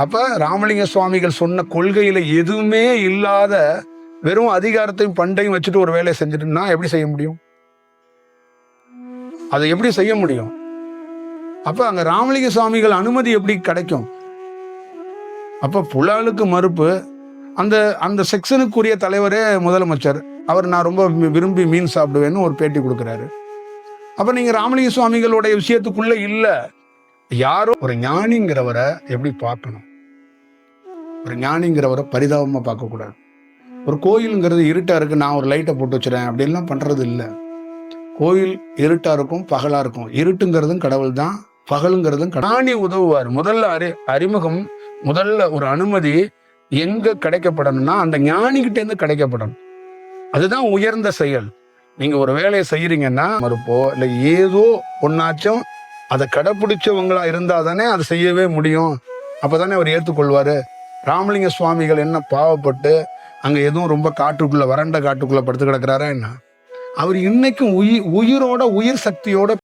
அப்ப ராமலிங்க சுவாமிகள் சொன்ன கொள்கையில எதுவுமே இல்லாத வெறும் அதிகாரத்தையும் பண்டையும் வச்சுட்டு ஒரு வேலையை செஞ்சுட்டுன்னா எப்படி செய்ய முடியும்? அதை எப்படி செய்ய முடியும்? அப்ப அங்க ராமலிங்க சுவாமிகள் அனுமதி எப்படி கிடைக்கும்? அப்ப புலாலுக்கு மறுப்பு. அந்த அந்த செக்ஷனுக்குரிய தலைவரே முதலமைச்சர். அவர் நான் ரொம்ப விரும்பி மீன் சாப்பிடுவேன்னு ஒரு பேட்டி கொடுக்குறாரு. அப்ப நீங்க ராமலிங்க சுவாமிகளுடைய விஷயத்துக்குள்ள இல்ல. யாரோ ஒரு ஞானிங்கிறவரை எப்படி பார்க்கணும்? ஒரு ஞானிங்கிறவரை பரிதாபமா பார்க்க கூடாது. ஒரு கோயிலுங்கிறது இருட்டா இருக்கு, நான் ஒரு லைட்டை போட்டு வச்சுறேன் அப்படின்லாம் பண்றது இல்லை. கோயில் இருட்டா இருக்கும், பகலா இருக்கும். இருட்டுங்கிறதும் கடவுள் தான், பகலுங்கிறதும் ஞானி உதவுவார். முதல்ல அறிமுகம், முதல்ல ஒரு அனுமதி எங்க கிடைக்கப்படணும்னா அந்த ஞானிகிட்ட இருந்து கிடைக்கப்படணும். அதுதான் உயர்ந்த செயல். நீங்க ஒரு வேலையை செய்யறீங்கன்னா மறுப்போ இல்ல ஏதோ ஒன்னாச்சும் அதை கடைப்பிடிச்சவங்களா இருந்தா தானே அதை செய்யவே முடியும். அப்பதானே அவர் ஏற்றுக்கொள்வாரு. ராமலிங்க சுவாமிகள் என்ன பாவப்பட்டு அங்க எதுவும் ரொம்ப காட்டுக்குள்ள, வறண்ட காட்டுக்குள்ள படுத்து கிடக்குறாரா என்ன? அவர் இன்னைக்கும் உயிரோட, உயிர் சக்தியோட